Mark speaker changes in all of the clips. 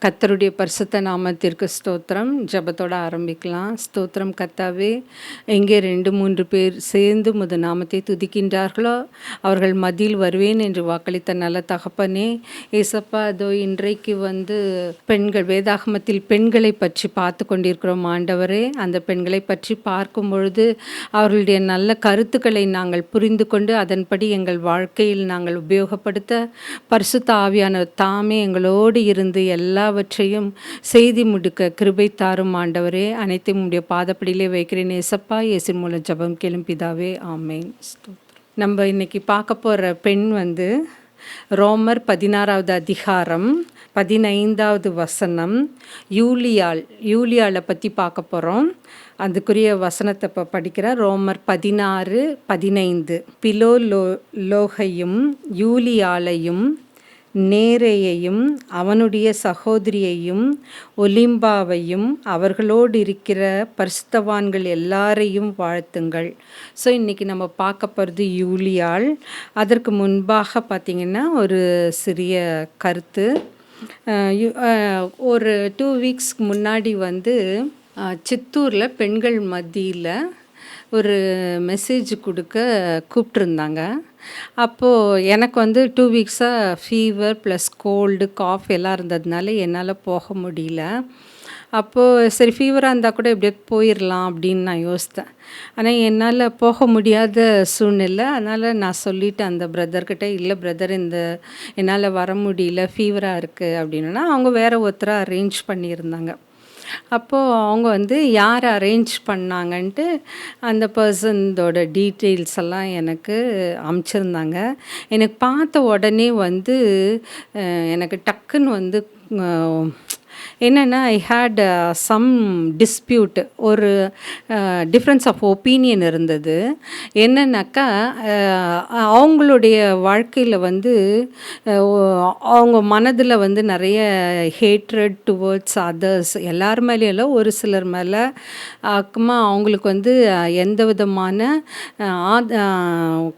Speaker 1: கர்த்தருடைய பரிசுத்த நாமத்திற்கு ஸ்தோத்திரம். ஜெபத்தோட ஆரம்பிக்கலாம். ஸ்தோத்திரம் கர்த்தாவே, எங்கே 2-3 பேர் சேர்ந்து உமது நாமத்தை துதிக்கின்றார்களோ அவர்கள் மத்தியில் வருவேன் என்று வாக்களித்த நல்ல தகப்பனே, ஏசப்பா அதோ இன்றைக்கு பெண்கள் வேதாகமத்தில் பெண்களை பற்றி பார்த்து கொண்டிருக்கிறோம் ஆண்டவரே. அந்த பெண்களை பற்றி பார்க்கும் பொழுது அவர்களுடைய நல்ல கருத்துக்களை நாங்கள் புரிந்து கொண்டு அதன்படி எங்கள் வாழ்க்கையில் நாங்கள் உபயோகப்படுத்த பரிசுத்த ஆவியானவர் தாமே எங்களோடு இருந்து எல்லாவற்றையும் செய்தி முடிக்க கிருபை தாரும் ஆண்டவரே. அனைத்தையும் உடைய பாதப்படியிலே வைக்கிறேன் ஏசப்பா. இயேசுவின் மூலம் ஜெபம் கேளும் பிதாவே, ஆமென். நம்ம இன்னைக்கு பார்க்க போகிற பெண் ரோமர் 16வது அதிகாரம் 15வது வசனம். யூலியாளை பற்றி பார்க்க போகிறோம். அதுக்குரிய வசனத்தை இப்போ படிக்கிற ரோமர் 16:15. பிலோலோகையும் யூலியாளையும் நேரையையும் அவனுடைய சகோதரியையும் ஒலிம்பாவையும் அவர்களோடு இருக்கிற பரிசுத்தவான்கள் எல்லாரையும் வாழ்த்துங்கள். ஸோ இன்றைக்கி நம்ம பார்க்க போகிறது யூலியாள். அதற்கு முன்பாக பார்த்திங்கன்னா ஒரு சிறிய கருத்து. ஒரு 2 வீக்ஸ்க்கு முன்னாடி சித்தூரில் பெண்கள் மத்தியில் ஒரு மெசேஜ் கொடுக்க கூப்பிட்ருந்தாங்க. அப்போது எனக்கு 2 வீக்ஸாக ஃபீவர் ப்ளஸ் கோல்டு காஃப் எல்லாம் இருந்ததுனால என்னால் போக முடியல. அப்போது சரி ஃபீவராக இருந்தால் கூட எப்படியாவது போயிடலாம் அப்படின்னு நான் யோசித்தேன். ஆனால் என்னால் போக முடியாத சூழ்நிலை. அதனால் நான் சொல்லிவிட்டேன் அந்த பிரதர்கிட்ட, இல்லை பிரதர் என்னால் வர முடியல, ஃபீவராக இருக்குது அப்படின்னா. அவங்க வேறு ஒருத்தரை அரேஞ்ச் பண்ணியிருந்தாங்க. அப்போது அவங்க யார் அரேஞ்ச் பண்ணாங்கன்ட்டு அந்த பர்சனோட டீட்டெயில்ஸ் எல்லாம் எனக்கு அனுப்பிச்சிருந்தாங்க. எனக்கு பார்த்த உடனே எனக்கு டக்குன்னு என்னென்னா ஐ ஹேட் சம் டிஸ்பியூட், ஒரு டிஃப்ரென்ஸ் ஆஃப் ஒப்பீனியன் இருந்தது. என்னன்னாக்கா அவங்களுடைய வாழ்க்கையில் அவங்க மனதில் நிறைய ஹேட்ரட் டுவர்ட்ஸ் அதர்ஸ், எல்லார் மேலேயும் ஒரு சிலர் மேலே அவங்களுக்கு எந்த விதமான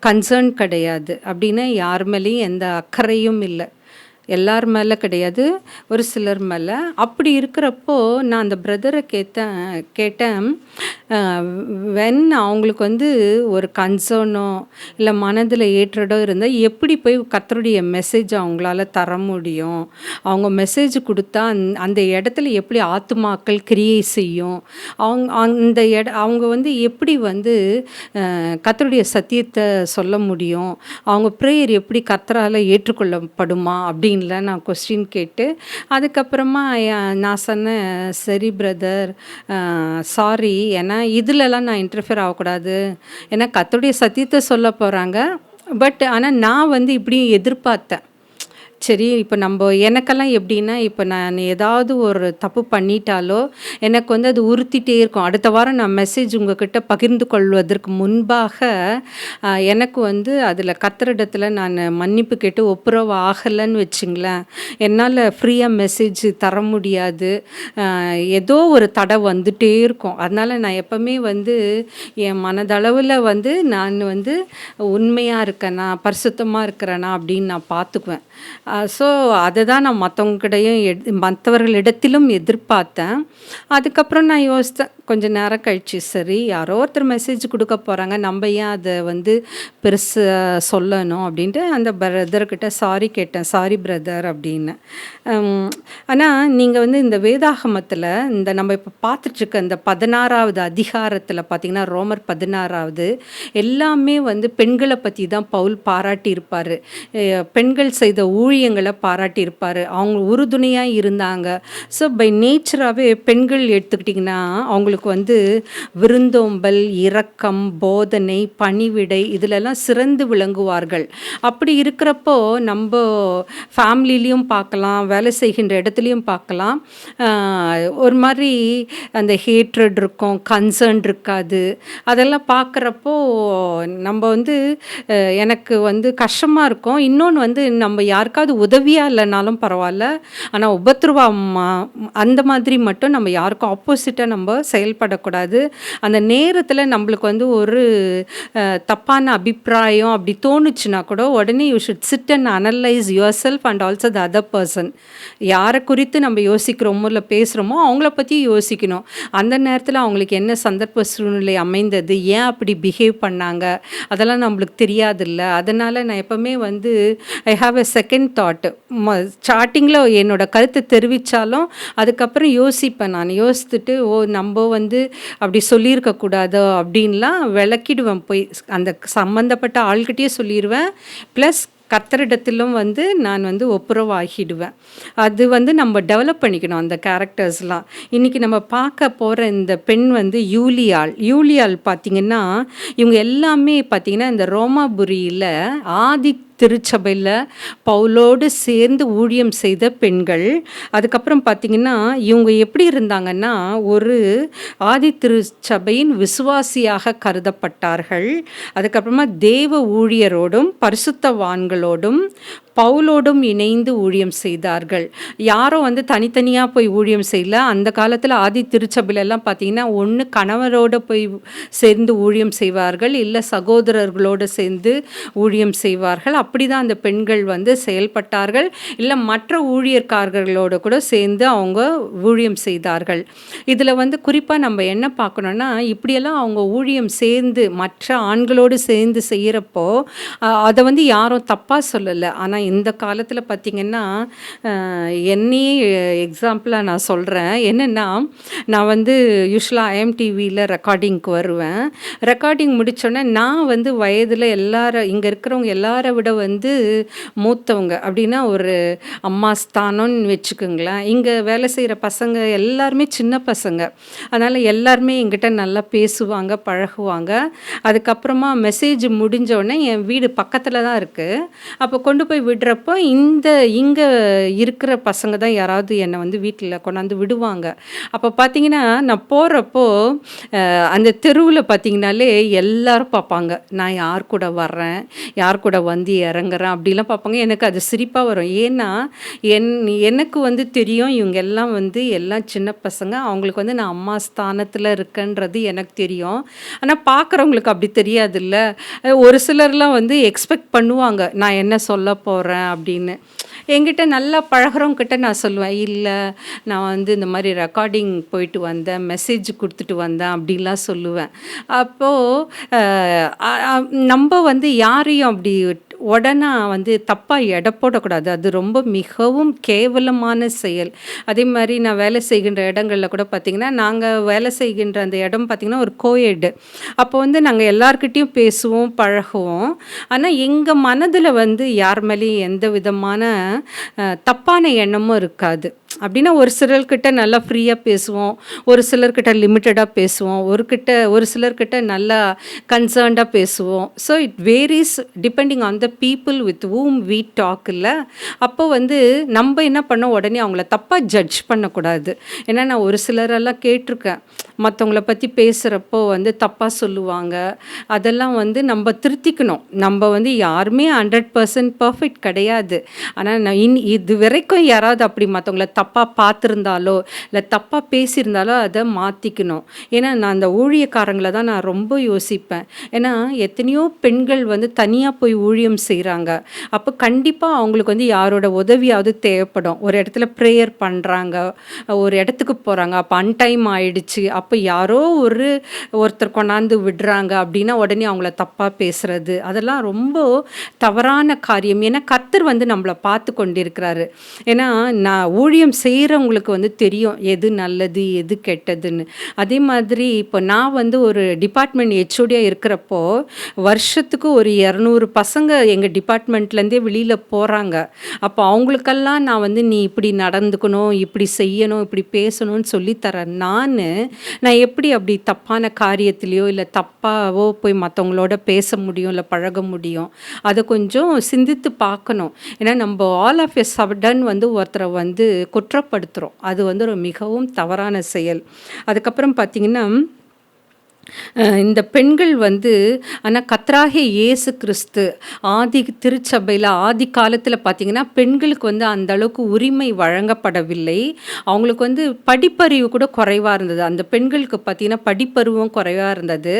Speaker 1: கன்சர்ன் கிடையாது. அப்படின்னா யார் மேலேயும் எந்த அக்கறையும் இல்லை, எல்லார் மேலே கிடையாது, ஒரு சிலர் மேலே. அப்படி இருக்கிறப்போ நான் அந்த பிரதரை கேட்டேன் வென் அவங்களுக்கு ஒரு கன்சர்னோ இல்லை மனதில் ஏற்றடோ இருந்தால் எப்படி போய் கர்த்தருடைய மெசேஜ் அவங்களால தர முடியும்? அவங்க மெசேஜ் கொடுத்தா அந்த இடத்துல எப்படி ஆத்துமாக்கள் கிரியை செய்யும்? அவங்க எப்படி கர்த்தருடைய சத்தியத்தை சொல்ல முடியும்? அவங்க ப்ரேயர் எப்படி கர்த்தரால் ஏற்றுக்கொள்ளப்படுமா அப்படின்லாம் நான் கொஸ்டின் கேட்டு, அதுக்கப்புறமா நான் சொன்னேன், சரி பிரதர், சாரி, ஏன்னா இதிலலாம் நான் இன்டர்ஃபியர் ஆகக்கூடாது, ஏன்னா கர்த்தருடைய சத்தியத்தை சொல்ல போகிறாங்க. பட் ஆனால் நான் இப்படி எதிர்பார்த்தேன். சரி, இப்போ எனக்கெல்லாம் எப்படின்னா, இப்போ நான் ஏதாவது ஒரு தப்பு பண்ணிட்டாலோ எனக்கு அது உறுத்திட்டே இருக்கும். அடுத்த வாரம் நான் மெசேஜ் உங்ககிட்ட பகிர்ந்து கொள்வதற்கு முன்பாக எனக்கு அதில் கர்த்தரிடத்தில் நான் மன்னிப்பு கேட்டு ஒப்புரவு ஆகலைன்னு வச்சுங்களேன், என்னால் ஃப்ரீயாக மெசேஜ் தர முடியாது. ஏதோ ஒரு தடை வந்துகிட்டே இருக்கும். அதனால் நான் எப்போவுமே என் மனதளவில் நான் உண்மையாக இருக்கேனா, பரிசுத்தமாக இருக்கிறேனா அப்படின்னு நான் பார்த்துக்குவேன். ஸோ அதை தான் நான் மற்றவர்களிடத்திலும் எதிர்பார்த்தேன். அதுக்கப்புறம் நான் யோசித்தேன் கொஞ்சம் நேரம் கழிச்சு, சரி யாரோ ஒருத்தர் மெசேஜ் கொடுக்க போகிறாங்க, நம்ம ஏன் அதை பெருசு சொல்லணும் அப்படின்ட்டு அந்த பிரதர்கிட்ட சாரி கேட்டேன். சாரி பிரதர் அப்படின்னு. ஆனால் நீங்கள் இந்த வேதாகமத்தில் நம்ம இப்போ பார்த்துட்ருக்க இந்த 16வது அதிகாரத்தில் பார்த்திங்கன்னா, ரோமர் 16வது எல்லாமே பெண்களை பற்றி தான் பவுல் பாராட்டியிருப்பார். பெண்கள் செய்த ஊழியங்களை பாராட்டியிருப்பார். அவங்க உறுதுணையாக இருந்தாங்க. ஸோ பை நேச்சராகவே பெண்கள் எடுத்துக்கிட்டிங்கன்னா அவங்களுக்கு விருந்தோம்பல், இரக்கம், போதனை, பணிவிடை இதிலெல்லாம் சிறந்து விளங்குவார்கள். அப்படி இருக்கிறப்போ நம்ம ஃபேமிலிலையும் பார்க்கலாம், வேலை செய்கின்ற இடத்துலையும் பார்க்கலாம், ஒரு மாதிரி அந்த ஹேட்ரட் இருக்கும், கன்சர்ன் இருக்காது. அதெல்லாம் பார்க்குறப்போ நம்ம எனக்கு கஷ்டமாக இருக்கும். இன்னொன்று நம்ம யாருக்காவது உதவியாக இல்லைனாலும் பரவாயில்ல, ஆனால் உபத்திரவம் அந்த மாதிரி மட்டும் நம்ம யாருக்கும் ஆப்போசிட்டாக நம்ம செயல்படக்கூடாது. அந்த நேரத்தில் நம்மளுக்கு வந்து ஒரு தப்பான அபிப்பிராயம் அப்படி தோணுச்சுன்னா கூட உடனே you should sit and analyse your self and also the other person. யாரை குறித்து நம்ம யோசிக்கிறோமோ இல்லை பேசுகிறோமோ அவங்கள பற்றி யோசிக்கணும். அந்த நேரத்தில் அவங்களுக்கு என்ன சந்தர்ப்ப சூழ்நிலை அமைந்தது, ஏன் அப்படி பிஹேவ் பண்ணாங்க, அதெல்லாம் நம்மளுக்கு தெரியாதுல்ல. அதனால் நான் எப்போவுமே வந்து I have a second thought. ஸ்டார்டிங்கில் என்னோட கருத்தை தெரிவித்தாலும் அதுக்கப்புறம் யோசிப்பேன். நான் யோசித்துட்டு நம்ம வந்து அப்படி சொல்லியிருக்கக்கூடாதோ அப்படின்லாம் விளக்கிடுவேன். போய் அந்த சம்மந்தப்பட்ட ஆள்கிட்டயே சொல்லிடுவேன். ப்ளஸ் கர்த்தரிடத்திலும் வந்து நான் வந்து ஒப்புரவாகிடுவேன். அது வந்து நம்ம டெவலப் பண்ணிக்கணும் அந்த கேரக்டர்ஸ்லாம். இன்றைக்கி நம்ம பார்க்க போகிற இந்த பெண் வந்து யூலியாள் பார்த்திங்கன்னா, இவங்க எல்லாமே பார்த்திங்கன்னா இந்த ரோமாபுரியில் ஆதி திருச்சபையில் பவுலோடு சேர்ந்து ஊழியம் செய்த பெண்கள். அதுக்கப்புறம் பார்த்திங்கன்னா இவங்க எப்படி இருந்தாங்கன்னா, ஒரு ஆதி திருச்சபையின் விசுவாசியாக கருதப்பட்டார்கள். அதுக்கப்புறமா தேவ ஊழியரோடும் பரிசுத்தவான்களோடும் பவுலோடும் இணைந்து ஊழியம் செய்தார்கள். யாரும் வந்து தனித்தனியாக போய் ஊழியம் செய்யல. அந்த காலத்தில் ஆதி திருச்சபையிலெல்லாம் பார்த்திங்கன்னா ஒன்று கணவரோடு போய் சேர்ந்து ஊழியம் செய்வார்கள், இல்லை சகோதரர்களோடு சேர்ந்து ஊழியம் செய்வார்கள். அப்படி தான் அந்த பெண்கள் வந்து செயல்பட்டார்கள். இல்லை மற்ற ஊழியர்காரர்களோடு கூட சேர்ந்து அவங்க ஊழியம் செய்தார்கள். இதில் வந்து குறிப்பாக நம்ம என்ன பார்க்கணுன்னா, இப்படியெல்லாம் அவங்க ஊழியம் சேர்ந்து மற்ற ஆண்களோடு சேர்ந்து செய்கிறப்போ அதை வந்து யாரும் தப்பாக சொல்லலை. ஆனால் இந்த காலத்தில் பார்த்திங்கன்னா என்னையே எக்ஸாம்பிளாக நான் சொல்கிறேன். என்னென்னா, நான் வந்து யூஸ்வலாக ஐஎம்டிவியில் ரெக்கார்டிங்க்கு வருவேன். ரெக்கார்டிங் முடித்தோடனே நான் வந்து வயதில் இங்கே இருக்கிறவங்க எல்லாரை விட வந்து மூத்தவங்க. அப்படின்னா ஒரு அம்மா ஸ்தானம்னு வச்சுக்கோங்களேன். இங்கே வேலை செய்கிற பசங்க எல்லாருமே சின்ன பசங்க. அதனால் எல்லாருமே என்கிட்ட நல்லா பேசுவாங்க, பழகுவாங்க. அதுக்கப்புறமா மெசேஜ் முடிஞ்சோடனே என் வீடு பக்கத்தில் தான் இருக்குது. அப்போ கொண்டு போய் விடுறப்போ இங்கே இருக்கிற பசங்க தான் யாராவது என்னை வந்து வீட்டில் கொண்டாந்து விடுவாங்க. அப்போ பார்த்திங்கன்னா நான் போகிறப்போ அந்த தெருவில் பார்த்திங்கனாலே எல்லோரும் பார்ப்பாங்க, நான் யார் கூட வர்றேன், யார் கூட வந்து இறங்குறேன் அப்படிலாம் பார்ப்பாங்க. எனக்கு அது சிரிப்பாக வரும். ஏன்னா எனக்கு வந்து தெரியும் இவங்க எல்லாம் வந்து எல்லாம் சின்ன பசங்க, அவங்களுக்கு வந்து நான் அம்மா ஸ்தானத்தில் இருக்கேன்றது எனக்கு தெரியும். ஆனால் பார்க்குறவங்களுக்கு அப்படி தெரியாதுல்ல. ஒரு சிலர்லாம் வந்து எக்ஸ்பெக்ட் பண்ணுவாங்க நான் என்ன சொல்ல போகிறேன் அப்படின்னு. என்கிட்ட நல்லா பழகிறவங்கிட்ட நான் சொல்லுவேன், இல்லை நான் வந்து இந்த மாதிரி ரெக்கார்டிங் போயிட்டு வந்தேன், மெசேஜ் கொடுத்துட்டு வந்தேன் அப்படின்லாம் சொல்லுவேன். அப்போது நம்ம வந்து யாரையும் அப்படி உடனே வந்து தப்பாக எடை போடக்கூடாது. அது ரொம்ப மிகவும் கேவலமான செயல். அதே மாதிரி நான் வேலை செய்கின்ற இடங்களில் கூட பார்த்திங்கன்னா, நாங்கள் வேலை செய்கின்ற அந்த இடம் பார்த்திங்கன்னா ஒரு கோஎட். அப்போ வந்து நாங்கள் எல்லார்கிட்டையும் பேசுவோம், பழகுவோம். ஆனால் எங்கள் மனதில் வந்து யார் மேலேயும் எந்த விதமான தப்பான எண்ணமும் இருக்காது. அப்படின்னா ஒரு சிலர்கிட்ட நல்லா ஃப்ரீயாக பேசுவோம், ஒரு சிலர்கிட்ட லிமிட்டடாக பேசுவோம், ஒரு சிலர்கிட்ட நல்லா கன்சர்ன்டாக பேசுவோம். So it varies depending on the people with whom we talk. இல்லை அப்போ வந்து நம்ம என்ன பண்ணோம், உடனே அவங்கள தப்பாக ஜட்ஜ் பண்ணக்கூடாது. ஏன்னா நான் ஒரு சிலரெல்லாம் கேட்டிருக்கேன், மற்றவங்கள பற்றி பேசுகிறப்போ வந்து தப்பாக சொல்லுவாங்க. அதெல்லாம் வந்து நம்ம திருத்திக்கணும். நம்ம வந்து யாருமே 100% பர்ஃபெக்ட் கிடையாது. ஆனால் நான் இது வரைக்கும் யாராவது அப்படி மற்றவங்கள தப்பாக பார்த்துருந்தாலோ இல்லை தப்பாக பேசியிருந்தாலோ அதை மாற்றிக்கணும். ஏன்னா நான் அந்த ஊழியக்காரங்களை தான் நான் ரொம்ப யோசிப்பேன். ஏன்னா எத்தனையோ பெண்கள் வந்து தனியாக போய் ஊழியம் செய்கிறாங்க. அப்போ கண்டிப்பாக அவங்களுக்கு வந்து யாரோட உதவியாவது தேவைப்படும். ஒரு இடத்துல ப்ரேயர் பண்ணுறாங்க, ஒரு இடத்துக்கு போகிறாங்க, அப்போ அன்டைம் ஆயிடுச்சு, அப்போ யாரோ ஒருத்தர் கொண்டாந்து விடுறாங்க அப்படின்னா உடனே அவங்கள தப்பாக பேசுகிறது, அதெல்லாம் ரொம்ப தவறான காரியம். ஏன்னா கர்த்தர் வந்து நம்மளை பார்த்து கொண்டிருக்கிறாரு. ஏன்னா நான் ஊழியம் செய்கிறவங்களுக்கு வந்து தெரியும் எது நல்லது எது கெட்டதுன்னு. அதே மாதிரி இப்போ நான் வந்து ஒரு டிபார்ட்மெண்ட் ஹெச்ஓடியாக இருக்கிறப்போ வருஷத்துக்கு ஒரு 200 பசங்க எங்கள் டிபார்ட்மெண்ட்லேருந்தே வெளியில் போகிறாங்க. அப்போ அவங்களுக்கெல்லாம் நான் வந்து நீ இப்படி நடந்துக்கணும், இப்படி செய்யணும், இப்படி பேசணும்னு சொல்லித்தரேன். நான் எப்படி அப்படி தப்பான காரியத்திலையோ இல்லை தப்பாவோ போய் மற்றவங்களோட பேச முடியும் இல்லை பழக முடியும்? அதை கொஞ்சம் சிந்தித்து பார்க்கணும். ஏன்னா நம்ம ஆல் ஆஃப் எ சடன் வந்து ஒருத்தரை வந்து குற்றப்படுத்துகிறோம். அது வந்து ஒரு மிகவும் தவறான செயல். அதுக்கப்புறம் பார்த்திங்கன்னா இந்த பெண்கள் வந்து ஆனா கர்த்தராகிய இயேசு கிறிஸ்து ஆதி திருச்சபையில ஆதி காலத்துல பார்த்தீங்கன்னா, பெண்களுக்கு வந்து அந்த அளவுக்கு உரிமை வழங்கப்படவில்லை. அவங்களுக்கு வந்து படிப்பறிவு கூட குறைவா இருந்தது. அந்த பெண்களுக்கு பார்த்தீங்கன்னா, படிப்பறிவும் குறைவா இருந்தது.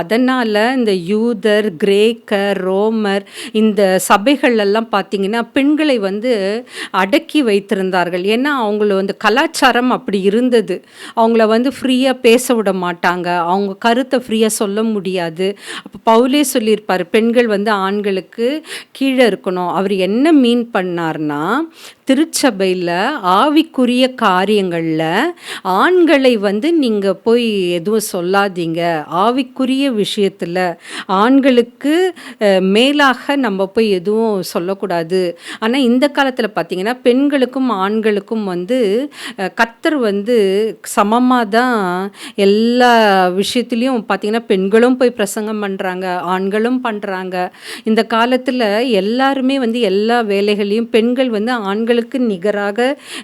Speaker 1: அதனால இந்த யூதர், கிரேக்கர், ரோமர் இந்த சபைகள்லாம் பார்த்தீங்கன்னா, பெண்களை வந்து அடக்கி வைத்திருந்தார்கள். ஏன்னா, அவங்கள வந்து கலாச்சாரம் அப்படி இருந்தது. அவங்கள வந்து ஃப்ரீயா பேச விட மாட்டாங்க. அவங்க கருத்தை ஃப்ரீயாக சொல்ல முடியாது. அப்போ பவுலே சொல்லியிருப்பார், பெண்கள் வந்து ஆண்களுக்கு கீழே இருக்கணும். அவர் என்ன மீன் பண்ணார்னா, திருச்சபையில் ஆவிக்குரிய காரியங்களில் ஆண்களை வந்து நீங்கள் போய் எதுவும் சொல்லாதீங்க. ஆவிக்குரிய விஷயத்தில் ஆண்களுக்கு மேலாக நம்ம போய் எதுவும் சொல்லக்கூடாது. ஆனால் இந்த காலத்தில் பார்த்தீங்கன்னா, பெண்களுக்கும் ஆண்களுக்கும் வந்து கர்த்தர் வந்து சமமாக தான் எல்லா விஷயத்துலேயும் பார்த்தீங்கன்னா, பெண்களும் போய் பிரசங்கம் பண்ணுறாங்க, ஆண்களும் பண்ணுறாங்க. இந்த காலத்தில் எல்லாருமே வந்து எல்லா வேலைகளையும் பெண்கள் வந்து ஆண்களுக்கு நிகராக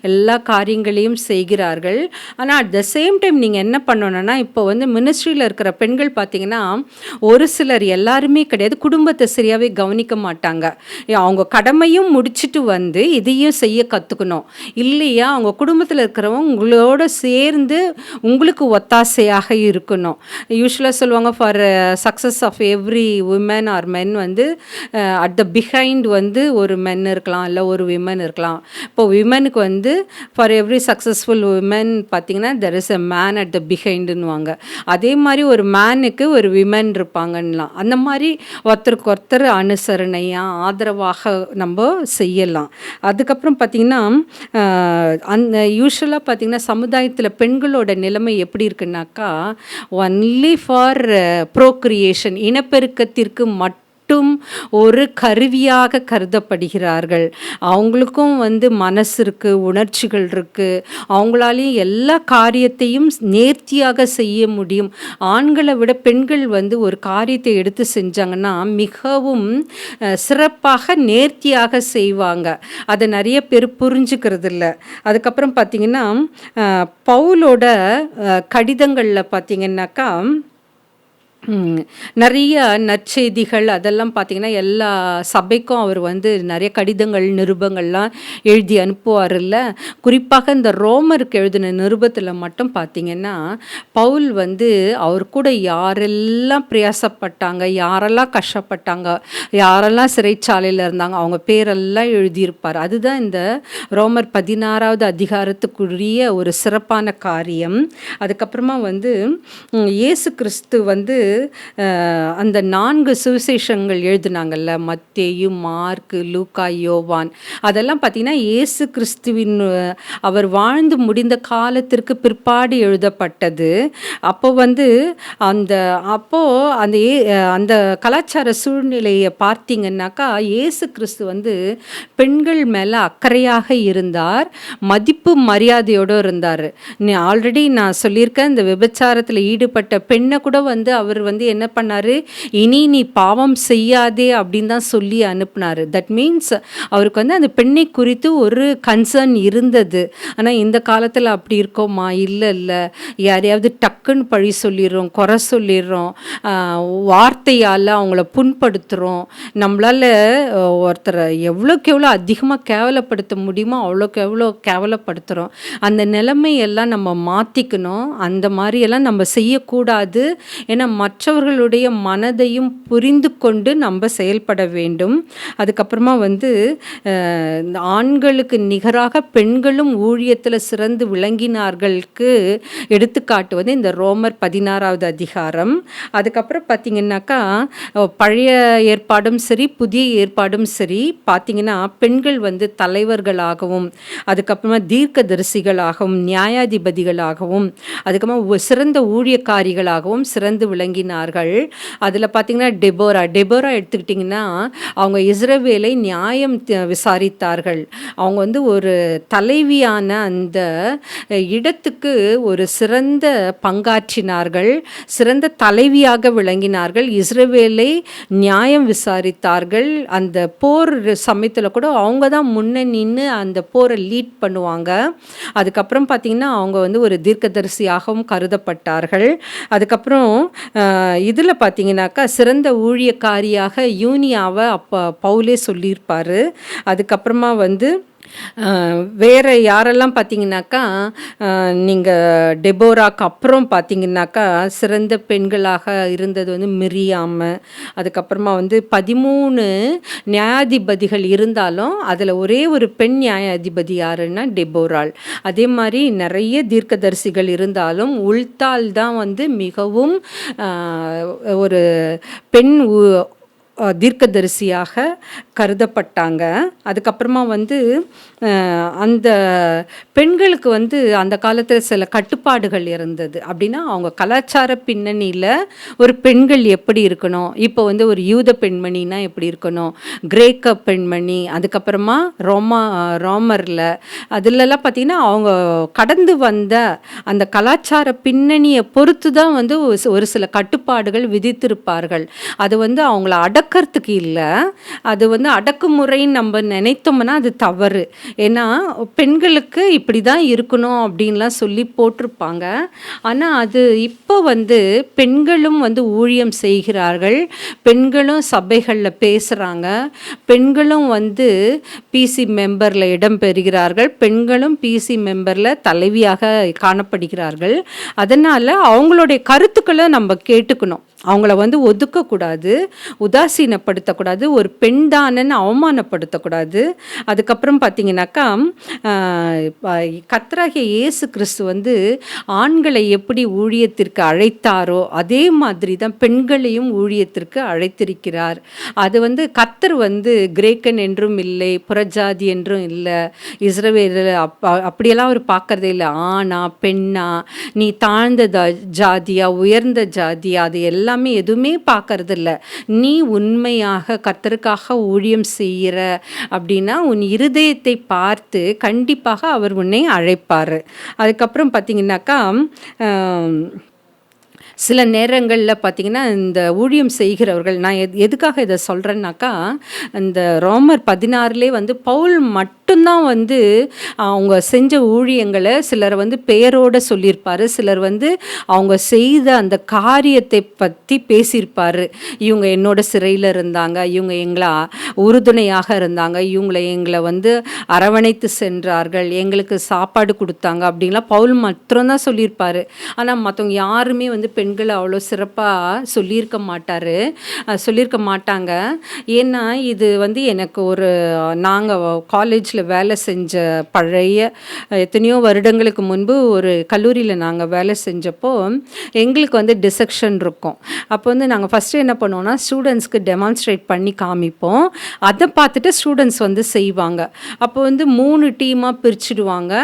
Speaker 1: எல்லா காரியங்களையும் செய்கிறார்கள். ஆனால் அட் த சேம் டைம் நீங்கள் என்ன பண்ணணும்னா, இப்போ வந்து மினிஸ்ட்ரியில் இருக்கிற பெண்கள் பார்த்தீங்கன்னா, ஒரு சிலர் எல்லாருமே கிடையாது, குடும்பத்தை சரியாகவே கவனிக்க மாட்டாங்க. அவங்க கடமையும் முடிச்சுட்டு வந்து இதையும் செய்ய கற்றுக்கணும். இல்லையா அவங்க குடும்பத்தில் இருக்கிறவங்க உங்களோட சேர்ந்து உங்களுக்கு ஒத்தாசையாக இருக்கணும். யூஸ்வலாக சொல்லுவாங்க, for success of every woman or men வந்து அட் த பிஹைண்ட் வந்து ஒரு மென் இருக்கலாம், இல்லை ஒரு விமன் இருக்கலாம். இப்போ விமனுக்கு வந்து ஃபார் எவ்ரி சக்ஸஸ்ஃபுல் உமன் பார்த்தீங்கன்னா there is a man at the பிஹைண்டுன்னுவாங்க. அதே மாதிரி ஒரு மேனுக்கு ஒரு விமன் இருப்பாங்கன்னலாம். அந்த மாதிரி ஒருத்தருக்கு ஒருத்தர் அனுசரணையாக ஆதரவாக நம்ம செய்யலாம். அதுக்கப்புறம் பார்த்திங்கன்னா, அந்த யூஸ்வலாக பார்த்திங்கன்னா சமுதாயத்தில் பெண்களோட நிலைமை எப்படி இருக்குன்னாக்கா, ஒன்லி ஃபார் ப்ரோக்ரியேஷன் இனப்பெருக்கத்திற்கு மட்டும் ஒரு கருவியாக கருதப்படுகிறார்கள். அவங்களுக்கும் வந்து மனசு இருக்குது, உணர்ச்சிகள் இருக்குது. அவங்களாலையும் எல்லா காரியத்தையும் நேர்த்தியாக செய்ய முடியும். ஆண்களை விட பெண்கள் வந்து ஒரு காரியத்தை எடுத்து செஞ்சாங்கன்னா மிகவும் சிறப்பாக நேர்த்தியாக செய்வாங்க. அதை நிறைய பேர் புரிஞ்சுக்கிறது இல்லை. அதுக்கப்புறம் பார்த்திங்கன்னா, பவுலோட கடிதங்களில் பார்த்திங்கன்னாக்கா நிறைய நற்செய்திகள் அதெல்லாம் பார்த்திங்கன்னா, எல்லா சபைக்கும் அவர் வந்து நிறைய கடிதங்கள் நிருபங்கள்லாம் எழுதி அனுப்புவார்ல. குறிப்பாக இந்த ரோமருக்கு எழுதின நிருபத்தில் மட்டும் பார்த்திங்கன்னா, பவுல் வந்து அவர் கூட யாரெல்லாம் பிரயாசப்பட்டாங்க, யாரெல்லாம் கஷ்டப்பட்டாங்க, யாரெல்லாம் சிறைச்சாலையில் இருந்தாங்க, அவங்க பேரெல்லாம் எழுதியிருப்பார். அதுதான் இந்த ரோமர் 16வது அதிகாரத்துக்குரிய ஒரு சிறப்பான காரியம். அதுக்கப்புறமா வந்து இயேசு கிறிஸ்து வந்து அந்த 4 சுவிசேஷங்கள் எழுதினாங்கல்ல, மத்தேயு, மார்க்கு, லூக்கா, யோவான், அதெல்லாம் பார்த்திங்கன்னா இயேசு கிறிஸ்துவின் அவர் வாழ்ந்து முடிந்த காலத்திற்கு பிற்பாடு எழுதப்பட்டது. அப்போ வந்து அந்த கலாச்சார சூழ்நிலையை பார்த்தீங்கன்னாக்கா, இயேசு கிறிஸ்து வந்து பெண்கள் மேலே அக்கறையாக இருந்தார், மதிப்பு மரியாதையோடு இருந்தார். ஆல்ரெடி நான் சொல்லியிருக்கேன், இந்த விபச்சாரத்தில் ஈடுபட்ட பெண்ணை கூட வந்து அவர் வந்து என்ன பண்ணாரு, இனி நீ பாவம் செய்யாதே அப்படின்னு தான் சொல்லி அனுப்புனாரு. தட் மீன்ஸ் அவருக்கு வந்து அந்த பெண்ணை குறித்து ஒரு கன்சர்ன் இருந்தது. ஆனால் இந்த காலத்தில் அப்படி இருக்கோமா? இல்லை, யாரையாவது டக்குன்னு பழி சொல்லிடுறோம், குறை சொல்லிடுறோம், வார்த்தையால் அவங்கள புண்படுத்துகிறோம். நம்மளால் ஒருத்தரை எவ்வளோக்கு எவ்வளோ அதிகமாக கேவலப்படுத்த முடியுமோ அவ்வளோக்கு எவ்வளோ கேவலப்படுத்துகிறோம். அந்த நிலைமையெல்லாம் நம்ம மாற்றிக்கணும். அந்த மாதிரியெல்லாம் நம்ம செய்யக்கூடாது. ஏன்னா மற்றவர்களுடைய மனதையும் புரிந்து கொண்டு நம்ம செயல்பட வேண்டும். அதுக்கப்புறமா வந்து இந்த ஆண்களுக்கு நிகராக பெண்களும் ஊழியத்தில் சிறந்து விளங்கினார்களுக்கு எடுத்துக்காட்டுவது இந்த ரோமர் 16வது அதிகாரம். அதுக்கப்புறம் பார்த்திங்கனாக்கா, பழைய ஏற்பாடும் சரி புதிய ஏற்பாடும் சரி பார்த்திங்கன்னா, பெண்கள் வந்து தலைவர்களாகவும் அதுக்கப்புறமா தீர்க்கதரிசிகளாகவும் நியாயாதிபதிகளாகவும் அதுக்கப்புறமா சிறந்த ஊழியக்காரிகளாகவும் சிறந்து விளங்கி விளங்கினார்கள். அதில் பார்த்தீங்கன்னா டெபோரா எடுத்துக்கிட்டிங்கன்னா அவங்க இஸ்ரவேலை நியாயம் விசாரித்தார்கள். அவங்க வந்து ஒரு தலைவியான அந்த இடத்துக்கு ஒரு சிறந்த பங்காற்றினார்கள், சிறந்த தலைவியாக விளங்கினார்கள், இஸ்ரவேலை நியாயம் விசாரித்தார்கள். அந்த போர் சமயத்தில் கூட அவங்க தான் முன்ன நின்று அந்த போரை லீட் பண்ணுவாங்க. அதுக்கப்புறம் பார்த்திங்கன்னா அவங்க வந்து ஒரு தீர்க்கதரிசியாகவும் கருதப்பட்டார்கள். அதுக்கப்புறம் இதில் பார்த்தீங்கன்னாக்கா சிறந்த ஊழியக்காரியாக யூனியாவை அப்போ பவுலே சொல்லியிருப்பார். அதுக்கப்புறமா வந்து வேறு யாரெல்லாம் பார்த்தீங்கன்னாக்கா நீங்கள் டெபோராக்கு அப்புறம் பார்த்தீங்கன்னாக்கா சிறந்த பெண்களாக இருந்தது வந்து மிரியாம. அதுக்கப்புறமா வந்து 13 நியாயாதிபதிகள் இருந்தாலும் அதில் ஒரே ஒரு பெண் நியாயாதிபதி யாருன்னா டெபோராள். அதே மாதிரி நிறைய தீர்க்கதரிசிகள் இருந்தாலும் உல்தாள் தான் வந்து மிகவும் ஒரு பெண் தீர்க்கதரிசியாக கருதப்பட்டாங்க. அதுக்கப்புறமா வந்து அந்த பெண்களுக்கு வந்து அந்த காலத்தில் சில கட்டுப்பாடுகள் இருந்தது. அப்படின்னா அவங்க கலாச்சார பின்னணியில் ஒரு பெண்கள் எப்படி இருக்கணும், இப்போ வந்து ஒரு யூத பெண்மணினா எப்படி இருக்கணும், கிரேக்க பெண்மணி, அதுக்கப்புறமா ரோமரில் அதிலெல்லாம் பார்த்திங்கன்னா அவங்க கடந்து வந்த அந்த கலாச்சார பின்னணியை பொறுத்து தான் வந்து ஒரு சில கட்டுப்பாடுகள் விதித்திருப்பார்கள். அது வந்து அவங்கள அடக்கிறதுக்கு இல்லை, அது வந்து அடக்குமுறைன்னு நம்ம நினைத்தோம்னா அது தவறு. ஏன்னா பெண்களுக்கு இப்படி தான் இருக்கணும் அப்படின்லாம் சொல்லி போட்டிருப்பாங்க. ஆனால் அது இப்போ வந்து பெண்களும் வந்து ஊழியம் செய்கிறார்கள், பெண்களும் சபைகளில் பேசுகிறாங்க, பெண்களும் வந்து பிசி மெம்பரில் இடம் பெறுகிறார்கள், பெண்களும் பிசி மெம்பரில் தலைவியாக காணப்படுகிறார்கள். அதனால் அவங்களுடைய கருத்துக்களை நம்ம கேட்டுக்கணும், அவங்கள வந்து ஒதுக்கக்கூடாது, உதாசீனப்படுத்தக்கூடாது, ஒரு பெண் தானன்னு அவமானப்படுத்தக்கூடாது. அதுக்கப்புறம் பார்த்திங்கனாக்கா கர்த்தராகிய இயேசு கிறிஸ்து வந்து ஆண்களை எப்படி ஊழியத்திற்கு அழைத்தாரோ அதே மாதிரி தான் பெண்களையும் ஊழியத்திற்கு அழைத்திருக்கிறார். அது வந்து கர்த்தர் வந்து கிரேக்கன் என்றும் இல்லை, புறஜாதி என்றும் இல்லை, இஸ்ரவேல் அப்படியெல்லாம் அவர் பார்க்கறதே இல்லை. ஆணா பெண்ணா, நீ தாழ்ந்த ஜாதியா உயர்ந்த ஜாதியா, அது எல்லாமே எதுவுமே பார்க்கறது இல்லை. நீ உண்மையாக கர்த்தருக்காக ஊழியம் செய்கிற அப்படின்னா உன் இருதயத்தை பார்த்து கண்டிப்பாக அவர் உன்னை அழைப்பார். அதுக்கப்புறம் பார்த்தீங்கன்னாக்கா சில நேரங்களில் பார்த்திங்கன்னா இந்த ஊழியம் செய்கிறவர்கள், நான் எதுக்காக இதை சொல்கிறேன்னாக்கா, இந்த ரோமர் 16 வந்து பவுல் மட்டும்தான் வந்து அவங்க செஞ்ச ஊழியங்களை சிலர் வந்து பெயரோடு சொல்லியிருப்பார், சிலர் வந்து அவங்க செய்த அந்த காரியத்தை பற்றி பேசியிருப்பார். இவங்க என்னோட சிறையில் இருந்தாங்க, இவங்க எங்களை உறுதுணையாக இருந்தாங்க, எங்களை வந்து அரவணைத்து சென்றார்கள், எங்களுக்கு சாப்பாடு கொடுத்தாங்க அப்படின்லாம் பவுல் மட்டும்தான் சொல்லியிருப்பார். ஆனால் மற்றவங்க யாருமே வந்து பெண்களை அவ்வளோ சிறப்பாக சொல்லியிருக்க மாட்டாங்க. ஏன்னா இது வந்து எனக்கு நாங்கள் காலேஜில் வேலை செஞ்ச பழைய எத்தனையோ வருடங்களுக்கு முன்பு ஒரு கல்லூரியில் நாங்கள் வேலை செஞ்சப்போ எங்களுக்கு வந்து டிசெக்ஷன் இருக்கும். அப்போ வந்து நாங்கள் ஃபஸ்ட்டு என்ன பண்ணுவோம்னா ஸ்டூடெண்ட்ஸ்க்கு டெமான்ஸ்ட்ரேட் பண்ணி காமிப்போம், அதை பார்த்துட்டு ஸ்டூடெண்ட்ஸ் வந்து செய்வாங்க. அப்போ வந்து 3 டீமாக பிரிச்சுடுவாங்க,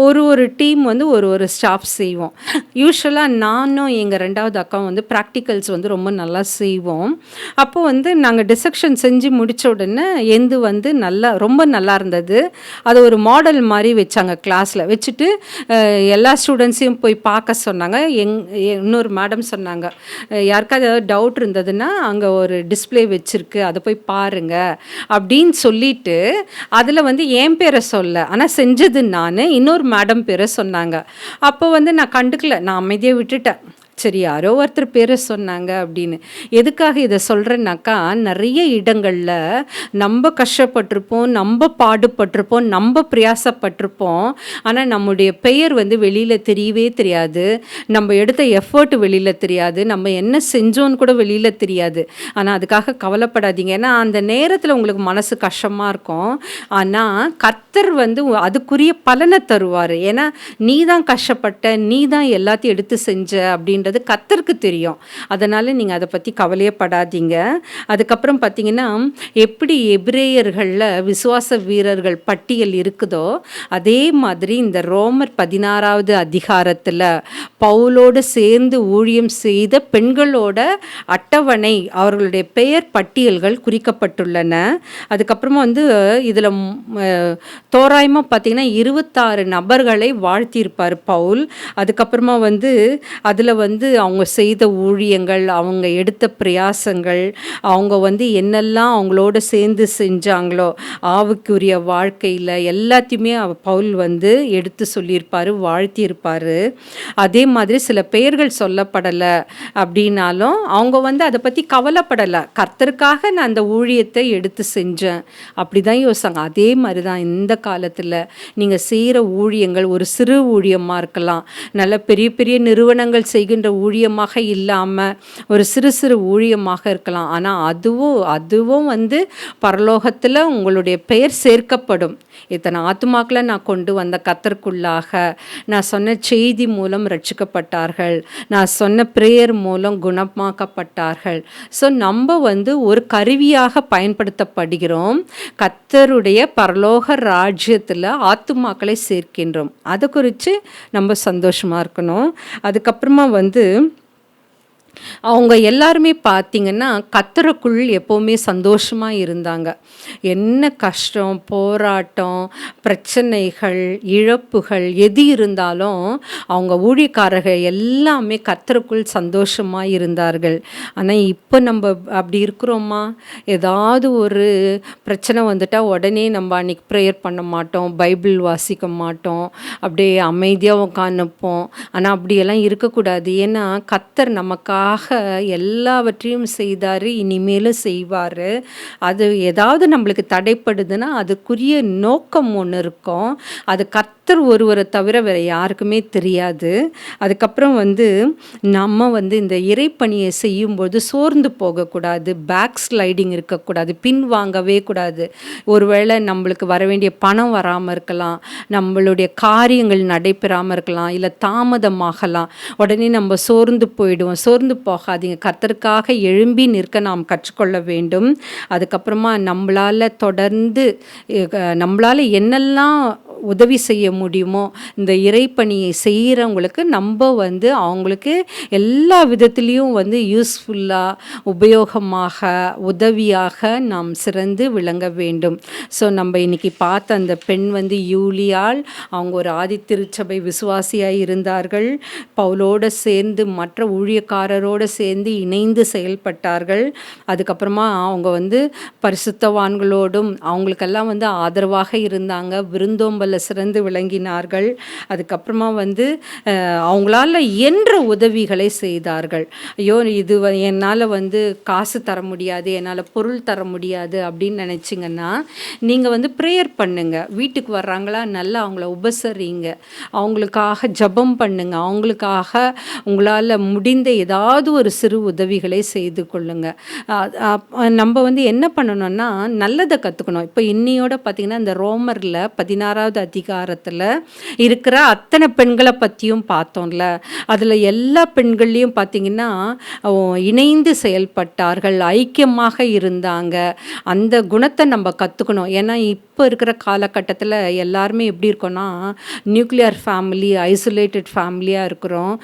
Speaker 1: ஒரு டீம் வந்து ஒரு ஸ்டாஃப் செய்வோம். யூஸ்வலாக நானும் எங்கள் 2வது அக்காவும் வந்து ப்ராக்டிக்கல்ஸ் வந்து ரொம்ப நல்லா செய்வோம். அப்போது வந்து நாங்கள் டிசெக்ஷன் செஞ்சு முடித்த உடனே வந்து ரொம்ப நல்லா இருந்தது. அது ஒரு மாடல் மாதிரி வச்சாங்க, கிளாஸில் வச்சுட்டு எல்லா ஸ்டூடெண்ட்ஸையும் போய் பார்க்க சொன்னாங்க. இன்னொரு மேடம் சொன்னாங்க, யாருக்காவது ஏதாவது டவுட் இருந்ததுன்னா அங்கே ஒரு டிஸ்பிளே வச்சுருக்கு, அதை போய் பாருங்கள் அப்படின்னு சொல்லிட்டு அதில் வந்து என் பேரை சொல்ல, ஆனால் செஞ்சது நான், இன்னொரு மேடம் பேரை சொன்னாங்க. அப்போ வந்து நான் கண்டுக்கல, நான் அமைதியாக விட்டுட்டேன். சரி யாரோ ஒருத்தர் பேரை சொன்னாங்க அப்படின்னு. எதுக்காக இதை சொல்கிறேன்னாக்கா, நிறைய இடங்களில் நம்ம கஷ்டப்பட்டிருப்போம், நம்ம பாடுபட்டிருப்போம், நம்ம பிரயாசப்பட்டிருப்போம், ஆனால் நம்முடைய பெயர் வந்து வெளியில் தெரியவே தெரியாது, நம்ம எடுத்த எஃபர்ட் வெளியில் தெரியாது, நம்ம என்ன செஞ்சோன்னு கூட வெளியில் தெரியாது. ஆனால் அதுக்காக கவலைப்படாதீங்க, ஏன்னா அந்த நேரத்தில் உங்களுக்கு மனசு கஷ்டமாக இருக்கும். ஆனால் கர்த்தர் வந்து அதுக்குரிய பலனை தருவார். ஏன்னா நீ தான் கஷ்டப்பட்ட, நீ தான் எல்லாத்தையும் எடுத்து செஞ்ச அப்படின்ற அப்படின்றது கர்த்தருக்கு தெரியும். அதனால் நீங்கள் அதை பற்றி கவலையே படாதீங்க. அதுக்கப்புறம் பார்த்தீங்கன்னா, எப்படி எபிரேயர்களில் விசுவாச வீரர்கள் பட்டியல் இருக்குதோ, அதே மாதிரி இந்த ரோமர் 16வது அதிகாரத்தில் பவுலோடு சேர்ந்து ஊழியம் செய்த பெண்களோட அட்டவணை, அவர்களுடைய பெயர் பட்டியல்கள் குறிக்கப்பட்டுள்ளன. அதுக்கப்புறமா வந்து இதில் தோராயமாக பார்த்தீங்கன்னா 26 நபர்களை வாழ்த்தியிருப்பார் பவுல். அதுக்கப்புறமா வந்து அதில் வந்து அவங்க செய்த ஊழியங்கள், அவங்க எடுத்த பிரயாசங்கள், அவங்க வந்து என்னெல்லாம் அவங்களோட சேர்ந்து செஞ்சாங்களோ ஆவிக்குரிய வாழ்க்கையில் எல்லாத்தையுமே பவுல் வந்து எடுத்து சொல்லியிருப்பார், வாழ்த்தியிருப்பார். அதே மாதிரி சில பெயர்கள் சொல்லப்படலை அப்படின்னாலும் அவங்க வந்து அதை பற்றி கவலைப்படலை. கர்த்தருக்காக நான் அந்த ஊழியத்தை எடுத்து செஞ்சேன் அப்படி தான் யோசிச்சாங்க. அதே மாதிரி தான் இந்த காலத்தில் நீங்கள் செய்கிற ஊழியங்கள் ஒரு சிறு ஊழியமாக இருக்கலாம், நல்ல பெரிய பெரிய நிறுவனங்கள் செய்கின்ற ஊழியமாக இல்லாமல் ஒரு சிறு சிறு ஊழியமாக இருக்கலாம். ஆனால் அதுவும் வந்து பரலோகத்தில் உங்களுடைய பெயர் சேர்க்கப்படும். இத்தனை ஆத்துமாக்களை நான் கொண்டு வந்த கர்த்தருக்குள்ளாக, நான் சொன்ன செய்தி மூலம் ரட்சிக்கப்பட்டார்கள், நான் சொன்ன பிரேயர் மூலம் குணமாக்கப்பட்டார்கள். ஸோ நம்ம வந்து ஒரு கருவியாக பயன்படுத்தப்படுகிறோம். கர்த்தருடைய பரலோக ராஜ்யத்தில் ஆத்துமாக்களை சேர்க்கின்றோம். அதை குறித்து நம்ம சந்தோஷமாக இருக்கணும். அதுக்கப்புறமா வந்து அவங்க எல்லாருமே பார்த்திங்கன்னா கர்த்தருக்குள் எப்போவுமே சந்தோஷமாக இருந்தாங்க. என்ன கஷ்டம், போராட்டம், பிரச்சனைகள், இழப்புகள் எது இருந்தாலும் அவங்க ஊழியக்காரர்கள் எல்லாமே கர்த்தருக்குள் சந்தோஷமாக இருந்தார்கள். ஆனால் இப்போ நம்ம அப்படி இருக்கிறோமா? ஏதாவது ஒரு பிரச்சனை வந்துட்டால் உடனே நம்ம அன்றைக்கி ப்ரேயர் பண்ண மாட்டோம், பைபிள் வாசிக்க மாட்டோம், அப்படியே அமைதியாக உட்காந்துப்போம். ஆனால் அப்படியெல்லாம் இருக்கக்கூடாது. ஏன்னா கர்த்தர் நமக்காக எல்லாவற்றையும் செய்தார், இனிமேலும் செய்வார். அது ஏதாவது நம்மளுக்கு தடைப்படுதுன்னா அதுக்குரிய நோக்கம் ஒன்று இருக்கும். அது கர்த்தர் ஒருவரை தவிர வேறு யாருக்குமே தெரியாது. அதுக்கப்புறம் வந்து நம்ம வந்து இந்த இறைப்பணியை செய்யும்போது சோர்ந்து போகக்கூடாது, பேக் ஸ்லைடிங் இருக்கக்கூடாது, பின் வாங்கவே கூடாது. ஒருவேளை நம்மளுக்கு வர வேண்டிய பணம் வராமல் இருக்கலாம், நம்மளுடைய காரியங்கள் நடைபெறாமல் இருக்கலாம், இல்லை தாமதமாகலாம். உடனே நம்ம சோர்ந்து போயிடுவோம். சோர்ந்து போகாதீங்க. கர்த்தருக்காக எழும்பி நிற்க நாம் கற்றுக்கொள்ள வேண்டும். அதுக்கப்புறமா நம்மளால் என்னெல்லாம் உதவி செய்ய முடியுமோ இந்த இறைப்பணியை செய்கிறவங்களுக்கு நம்ம வந்து அவங்களுக்கு எல்லா விதத்துலேயும் வந்து யூஸ்ஃபுல்லாக, உபயோகமாக, உதவியாக நாம் சிறந்து விளங்க வேண்டும். ஸோ நம்ம இன்றைக்கி பார்த்த அந்த பெண் வந்து யூலியாள், அவங்க ஒரு ஆதி திருச்சபை விசுவாசியாக இருந்தார்கள். பவுலோடு சேர்ந்து மற்ற ஊழியக்காரரோடு சேர்ந்து இணைந்து செயல்பட்டார்கள். அதுக்கப்புறமா அவங்க வந்து பரிசுத்தவான்களோடும் அவங்களுக்கெல்லாம் வந்து ஆதரவாக இருந்தாங்க, விருந்தோம்பல் சிறந்து விளங்கினார்கள். அதுக்கப்புறமா வந்து அவங்களால இயன்ற உதவிகளை செய்தார்கள். ஐயோ இது என்னால் வந்து காசு தர முடியாது, என்னால் பொருள் தர முடியாது அப்படின்னு நினச்சிங்கன்னா நீங்கள் வந்து ப்ரேயர் பண்ணுங்க. வீட்டுக்கு வர்றாங்களா, நல்லா அவங்கள உபசரிங்க, அவங்களுக்காக ஜெபம் பண்ணுங்க, அவங்களுக்காக உங்களால் முடிந்த ஏதாவது ஒரு சிறு உதவிகளை செய்து கொள்ளுங்க. நம்ம வந்து என்ன பண்ணணும்னா நல்லதை கற்றுக்கணும். இப்போ இன்னையோட பார்த்திங்கன்னா இந்த ரோமரில் 16வது அதிகாரத்தில் இருக்கிற அத்தனை பெண்களை பற்றியும் பார்த்தோம்ல. அதில் எல்லா பெண்கள்லையும் பார்த்திங்கன்னா இணைந்து செயல்பட்டார்கள், ஐக்கியமாக இருந்தாங்க. அந்த குணத்தை நம்ம கற்றுக்கணும். ஏன்னா இப்போ இருக்கிற காலகட்டத்தில் எல்லாருமே எப்படி இருக்கோன்னா நியூக்ளியர் ஃபேமிலி, ஐசோலேட்டட் ஃபேமிலியாக இருக்கிறோம்.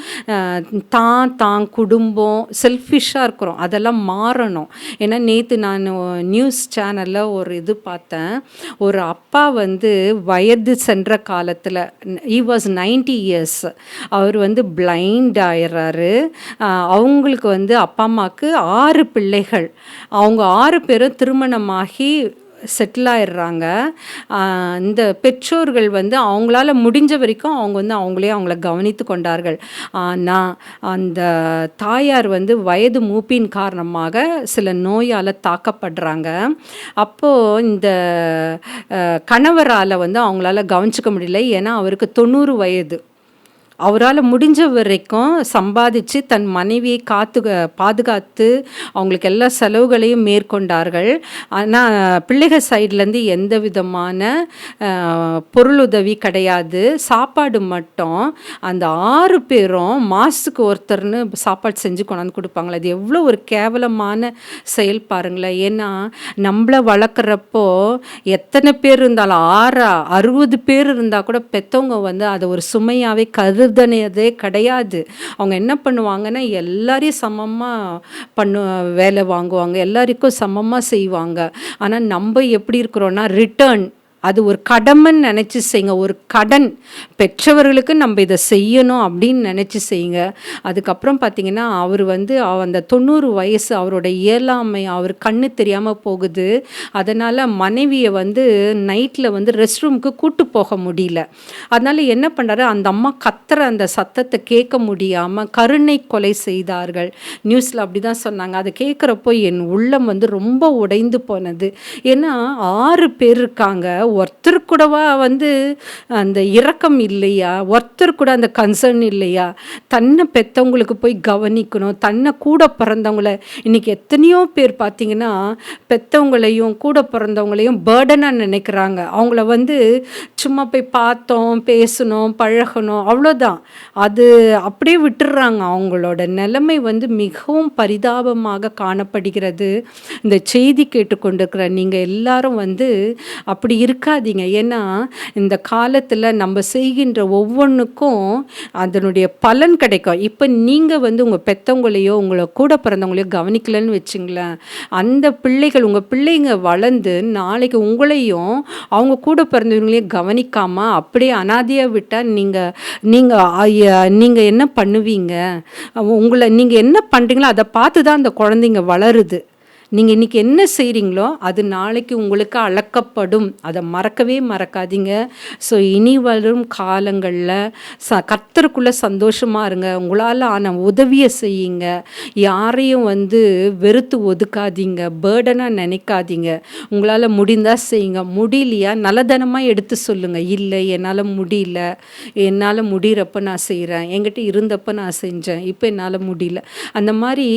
Speaker 1: தான் குடும்பம், செல்ஃபிஷாக இருக்கிறோம். அதெல்லாம் மாறணும். ஏன்னா நேற்று நான் நியூஸ் சேனலில் ஒரு இது பார்த்தேன். ஒரு அப்பா வந்து வயது சென்ற காலத்தில் he was 90 years, அவர் வந்து பிளைண்ட் ஆயிடுறாரு. அவங்களுக்கு வந்து அப்பா அம்மாவுக்கு 6 பிள்ளைகள். அவங்க 6 பேரும் திருமணமாகி செட்டில் ஆயிடுறாங்க. இந்த பெற்றோர்கள் வந்து அவங்களால முடிஞ்ச வரைக்கும் அவங்க வந்து அவங்கள கவனித்து கொண்டார்கள். ஆனால் அந்த தாயார் வந்து வயது மூப்பின் காரணமாக சில நோயால் தாக்கப்படுறாங்க. அப்போது இந்த கணவரால் வந்து அவங்களால கவனிச்சிக்க முடியல. ஏன்னா அவருக்கு 90 வயது. அவரால் முடிஞ்ச வரைக்கும் சம்பாதிச்சு தன் மனைவியை பாதுகாத்து அவங்களுக்கு எல்லா செலவுகளையும் மேற்கொண்டார்கள். ஆனால் பிள்ளைகள் சைட்லேருந்து எந்த விதமான பொருளுதவி கிடையாது. சாப்பாடு மட்டும் அந்த 6 பேரும் மாதத்துக்கு ஒருத்தர்னு சாப்பாடு செஞ்சு கொண்டாந்து கொடுப்பாங்களே. அது எவ்வளோ ஒரு கேவலமான செயல் பாருங்களேன். ஏன்னா நம்மளை வளர்க்குறப்போ எத்தனை பேர் இருந்தாலும் 60 பேர் இருந்தால் கூட பெற்றவங்க வந்து அதை ஒரு சுமையாகவே கருதனதே கிடையாது. அவங்க என்ன பண்ணுவாங்கன்னா எல்லாரையும் சமமாக வேலை வாங்குவாங்க, எல்லாருக்கும் சமமாக செய்வாங்க. ஆனால் நம்ம எப்படி இருக்கிறோன்னா ரிட்டர்ன் அது ஒரு கடமைன்னு நினச்சி செய்யுங்க. ஒரு கடன் பெற்றவர்களுக்கு நம்ம இதை செய்யணும் அப்படின்னு நினச்சி செய்யுங்க. அதுக்கப்புறம் பார்த்திங்கன்னா அவர் வந்து அந்த 90 வயசு அவரோட இயலாமை, அவர் கண்ணு தெரியாமல் போகுது. அதனால் மனைவியை வந்து நைட்டில் வந்து ரெஸ்ட் ரூமுக்கு கூட்டு போக முடியல. அதனால் என்ன பண்ணுறாரு, அந்த அம்மா கத்துற அந்த சத்தத்தை கேட்க முடியாமல் கருணை கொலை செய்தார்கள். நியூஸில் அப்படி தான் சொன்னாங்க. அதை கேட்குறப்போ என் உள்ளம் வந்து ரொம்ப உடைந்து போனது. ஏன்னா 6 பேர் இருக்காங்க, ஒருத்தர் கூடவா வந்து அந்த இரக்கம் இல்லையா? ஒருத்தர் கூட அந்த கன்சர்ன் இல்லையா? தன்னை பெற்றவங்களுக்கு போய் கவனிக்கணும். தன்னை கூட பிறந்தவங்கள இன்றைக்கி எத்தனையோ பேர் பார்த்திங்கன்னா பெற்றவங்களையும் கூட பிறந்தவங்களையும் பேர்டனாக நினைக்கிறாங்க. அவங்கள வந்து சும்மா போய் பார்த்தோம், பேசணும், பழகணும், அவ்வளோதான். அது அப்படியே விட்டுடுறாங்க. அவங்களோட நிலைமை வந்து மிகவும் பரிதாபமாக காணப்படுகிறது. இந்த செய்தி கேட்டுக்கொண்டிருக்கிற நீங்கள் எல்லாரும் வந்து அப்படி இருக்காதீங்க. ஏன்னா இந்த காலத்தில் நம்ம செய்கின்ற ஒவ்வொன்றுக்கும் அதனுடைய பலன் கிடைக்கும். இப்போ நீங்கள் வந்து உங்கள் பெற்றவங்களையோ உங்களை கூட பிறந்தவங்களையோ கவனிக்கலன்னு வச்சுங்களேன், அந்த பிள்ளைகள் உங்கள் பிள்ளைங்க வளர்ந்து நாளைக்கு உங்களையும் அவங்க கூட பிறந்தவங்களையும் கவனிக்காமல் அப்படியே அனாதையாக விட்டால் நீங்கள் என்ன பண்ணுவீங்க? நீங்கள் என்ன பண்ணுறீங்களோ அதை பார்த்து தான் அந்த குழந்தைங்க வளருது. நீங்கள் இன்றைக்கி என்ன செய்கிறீங்களோ அது நாளைக்கு உங்களுக்கு அளக்கப்படும். அதை மறக்கவே மறக்காதீங்க. ஸோ இனி வரும் காலங்களில் கர்த்தருக்குள்ளே சந்தோஷமாக இருங்க. உங்களால் ஆன உதவியை செய்யுங்க. யாரையும் வந்து வெறுத்து ஒதுக்காதீங்க, பேர்டனாக நினைக்காதீங்க. உங்களால் முடிந்தால் செய்யுங்க, முடியலையா நல்லதனமாக எடுத்து சொல்லுங்கள். இல்லை என்னால் முடியல, என்னால் முடிகிறப்ப நான் செய்கிறேன், என்கிட்ட இருந்தப்போ நான் செஞ்சேன், இப்போ என்னால் முடியல. அந்த மாதிரி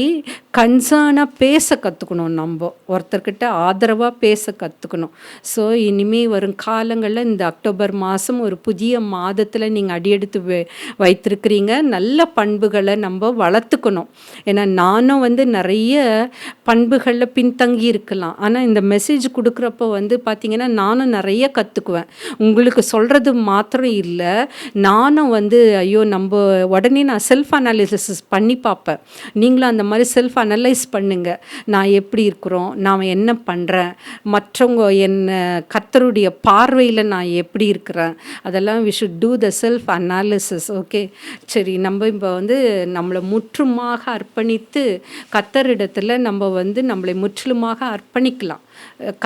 Speaker 1: கன்சர்னாக பேச கற்றுக்கணும். நம்ம ஒருத்தர்கிட்ட ஆதரவாக பேச கற்றுக்கணும். ஸோ இனிமேல் வரும் காலங்களில் இந்த அக்டோபர் மாதம் ஒரு புதிய மாதத்தில் நீங்கள் அடியெடுத்து வைத்திருக்கிறீங்க. நல்ல பண்புகளை நம்ம வளர்த்துக்கணும். ஏன்னா நானும் வந்து நிறைய பண்புகளில் பின்தங்கி இருக்கலாம். ஆனால் இந்த மெசேஜ் கொடுக்குறப்போ வந்து பார்த்திங்கன்னா நானும் நிறைய கற்றுக்குவேன். உங்களுக்கு சொல்கிறது மாத்திரம் இல்லை, நானும் வந்து ஐயோ நம்ம உடனே நான் செல்ஃப் அனாலிசிஸ் பண்ணி பார்ப்பேன். நீங்களும் அந்த மாதிரி செல்ஃப் அனலைஸ் பண்ணுங்கள். நான் எப்படி இருக்கிறோம், நான் என்ன பண்ணுறேன், மற்றவங்க என்ன கர்த்தருடைய பார்வையில் நான் எப்படி இருக்கிறேன், அதெல்லாம் we should do the self analysis. Okay, சரி. நம்ம இப்போ வந்து நம்மளை முற்றுமாக அர்ப்பணித்து கர்த்தரிடத்தில் நம்ம வந்து நம்மளை முற்றிலுமாக அர்ப்பணிக்கலாம்.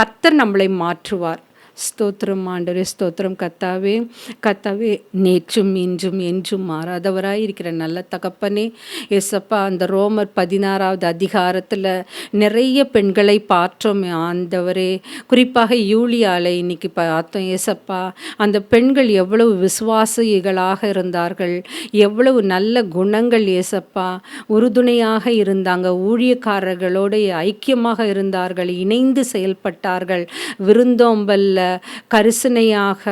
Speaker 1: கர்த்தர் நம்மளை மாற்றுவார். ஸ்தோத்திரம் ஆண்டவரே, ஸ்தோத்திரம் கர்த்தாவே. கர்த்தாவே, நேற்றும் இன்றும் என்றும் மாறாதவராய் இருக்கிற நல்ல தகப்பனே ஏசப்பா, அந்த ரோமர் 16வது அதிகாரத்தில் நிறைய பெண்களை பார்த்தோம் ஆண்டவரே. குறிப்பாக யூலியாலை இன்னைக்கு பார்த்தோம் ஏசப்பா. அந்த பெண்கள் எவ்வளவு விசுவாசிகளாக இருந்தார்கள், எவ்வளவு நல்ல குணங்கள் ஏசப்பா, உறுதுணையாக இருந்தாங்க, ஊழியக்காரர்களோடு ஐக்கியமாக இருந்தார்கள், இணைந்து செயல்பட்டார்கள், விருந்தோம்பல்ல கரிசனையாக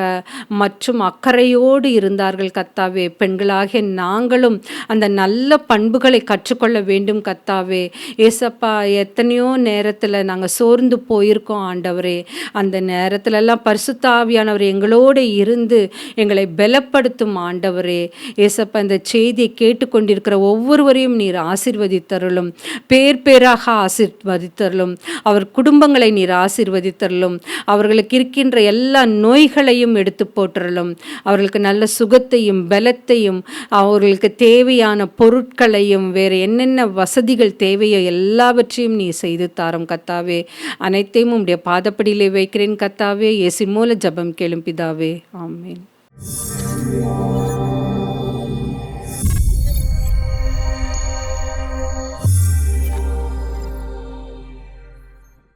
Speaker 1: மற்றும் அக்கறையோடு இருந்தார்கள். கர்த்தாவே, பெண்களாகிய நாங்களும் அந்த நல்ல பண்புகளை கற்றுக்கொள்ள வேண்டும் கர்த்தாவே. ஏசப்பா, எத்தனையோ நேரத்தில் நாங்கள் சோர்ந்து போயிருக்கோம் ஆண்டவரே. அந்த நேரத்திலெல்லாம் பரிசுத்த ஆவியானவர் எங்களோடு இருந்து எங்களை பலப்படுத்தும் ஆண்டவரே. ஏசப்பா, இந்த செய்தியை கேட்டுக்கொண்டிருக்கிற ஒவ்வொருவரையும் நீர் ஆசீர்வதித்தருளும், பேர் பேராக ஆசீர்வதித்தருளும், அவர் குடும்பங்களை நீர் ஆசீர்வதித்தருளும், அவர்களுக்கு இருக்கின்ற எல்லா நோய்களையும் எடுத்து போட்டுறலும், அவர்களுக்கு நல்ல சுகத்தையும் பலத்தையும், அவர்களுக்கு தேவையான பொருட்களையும் வேறு என்னென்ன வசதிகள் தேவையோ எல்லாவற்றையும் நீ செய்து தாரும் கர்த்தாவே. அனைத்தையும் உம்முடைய பாதப்படியிலே வைக்கிறேன் கர்த்தாவே. இயேசு மூல ஜெபம் கேளும் பிதாவே, ஆமென்.